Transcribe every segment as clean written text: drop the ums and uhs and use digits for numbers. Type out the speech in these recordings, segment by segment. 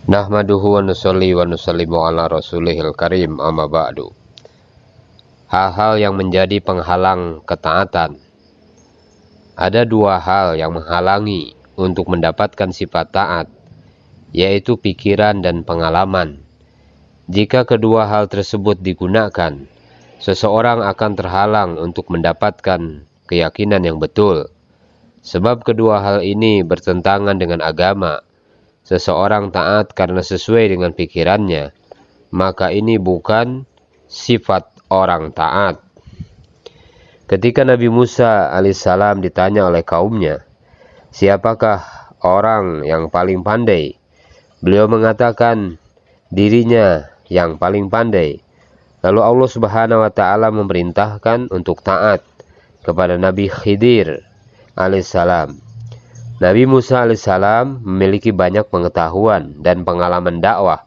Nahmaduhu wa nusalli wa nusallimu ala rasulihil karim, amma ba'du. Hal-hal yang menjadi penghalang ketaatan. Ada dua hal yang menghalangi untuk mendapatkan sifat taat, yaitu pikiran dan pengalaman. Jika kedua hal tersebut digunakan, seseorang akan terhalang untuk mendapatkan keyakinan yang betul. Sebab kedua hal ini bertentangan dengan agama. Seseorang taat karena sesuai dengan pikirannya, maka ini bukan sifat orang taat. Ketika Nabi Musa alaihissalam ditanya oleh kaumnya, siapakah orang yang paling pandai? Beliau mengatakan dirinya yang paling pandai. Lalu Allah Subhanahu wa taala memerintahkan untuk taat kepada Nabi Khidir alaihissalam. Nabi Musa alaihissalam memiliki banyak pengetahuan dan pengalaman dakwah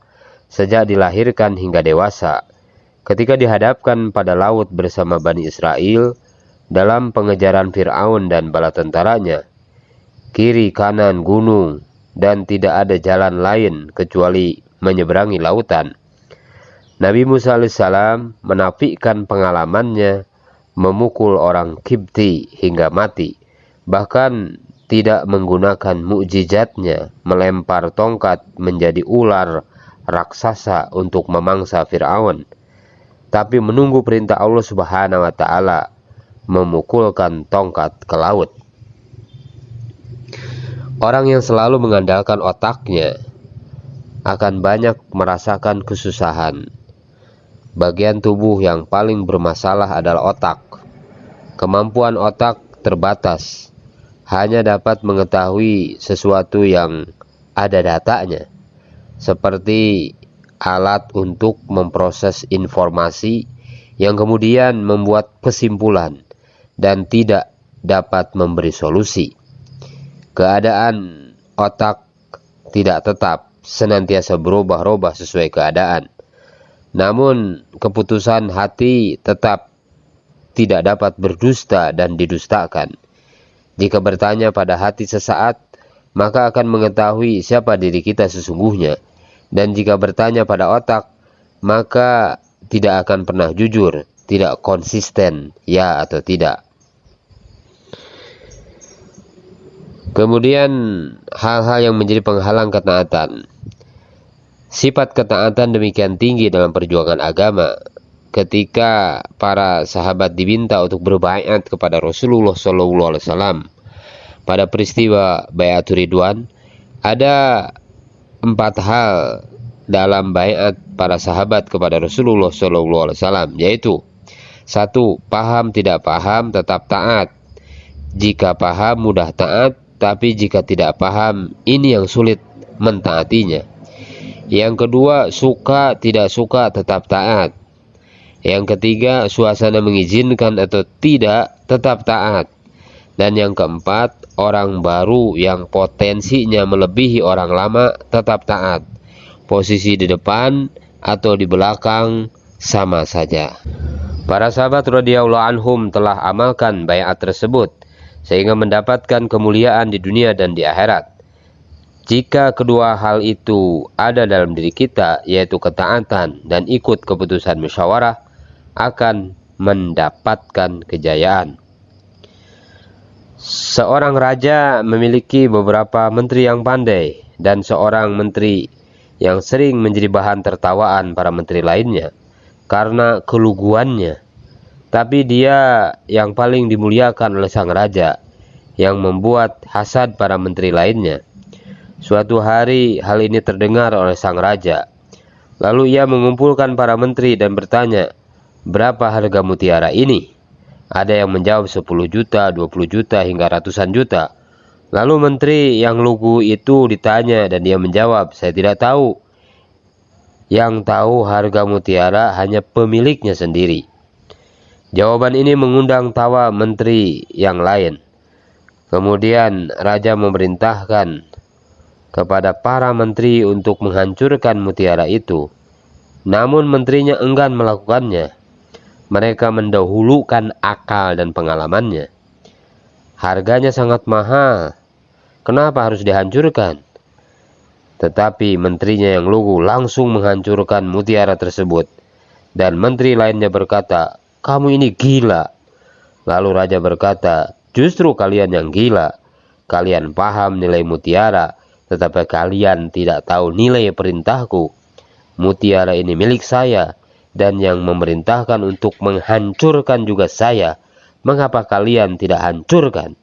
sejak dilahirkan hingga dewasa. Ketika dihadapkan pada laut bersama Bani Israel dalam pengejaran Fir'aun dan bala tentaranya, kiri kanan gunung dan tidak ada jalan lain kecuali menyeberangi lautan, Nabi Musa alaihissalam menafikan pengalamannya memukul orang Kipti hingga mati, bahkan tidak menggunakan mukjizatnya melempar tongkat menjadi ular raksasa untuk memangsa Fir'aun, tapi menunggu perintah Allah Subhanahu wa taala memukulkan tongkat ke laut. Orang yang selalu mengandalkan otaknya akan banyak merasakan kesusahan. Bagian tubuh yang paling bermasalah adalah otak. Kemampuan otak terbatas, hanya dapat mengetahui sesuatu yang ada datanya, seperti alat untuk memproses informasi yang kemudian membuat kesimpulan dan tidak dapat memberi solusi. Keadaan otak tidak tetap, senantiasa berubah-ubah sesuai keadaan. Namun keputusan hati tetap tidak dapat berdusta dan didustakan. Jika bertanya pada hati sesaat, maka akan mengetahui siapa diri kita sesungguhnya. Dan jika bertanya pada otak, maka tidak akan pernah jujur, tidak konsisten, ya atau tidak. Kemudian hal-hal yang menjadi penghalang ketaatan. Sifat ketaatan demikian tinggi dalam perjuangan agama. Ketika para sahabat diminta untuk berbaiat kepada Rasulullah SAW pada peristiwa Baiatur Ridwan, ada 4 hal dalam baiat para sahabat kepada Rasulullah SAW, yaitu 1. Paham tidak paham tetap taat. Jika paham mudah taat, tapi jika tidak paham ini yang sulit mentaatinya. Yang kedua, suka tidak suka tetap taat. Yang ketiga, suasana mengizinkan atau tidak tetap taat. Dan yang keempat, orang baru yang potensinya melebihi orang lama tetap taat. Posisi di depan atau di belakang sama saja. Para sahabat radhiyallahu anhum telah amalkan baiat tersebut sehingga mendapatkan kemuliaan di dunia dan di akhirat. Jika kedua hal itu ada dalam diri kita, yaitu ketaatan dan ikut keputusan musyawarah, akan mendapatkan kejayaan. Seorang raja memiliki beberapa menteri yang pandai dan seorang menteri yang sering menjadi bahan tertawaan para menteri lainnya karena keluguannya. Tapi dia yang paling dimuliakan oleh sang raja, yang membuat hasad para menteri lainnya. Suatu hari hal ini terdengar oleh sang raja. Lalu ia mengumpulkan para menteri dan bertanya, berapa harga mutiara ini? Ada yang menjawab 10 juta, 20 juta, hingga ratusan juta. Lalu menteri yang lugu itu ditanya dan dia menjawab, saya tidak tahu. Yang tahu harga mutiara hanya pemiliknya sendiri. Jawaban ini mengundang tawa menteri yang lain. Kemudian raja memerintahkan kepada para menteri untuk menghancurkan mutiara itu. Namun menterinya enggan melakukannya. Mereka mendahulukan akal dan pengalamannya. Harganya sangat mahal. Kenapa harus dihancurkan? Tetapi menterinya yang lugu langsung menghancurkan mutiara tersebut. Dan menteri lainnya berkata, "Kamu ini gila." Lalu raja berkata, "Justru kalian yang gila. Kalian paham nilai mutiara, tetapi kalian tidak tahu nilai perintahku. Mutiara ini milik saya, dan yang memerintahkan untuk menghancurkan juga saya. Mengapa kalian tidak hancurkan?"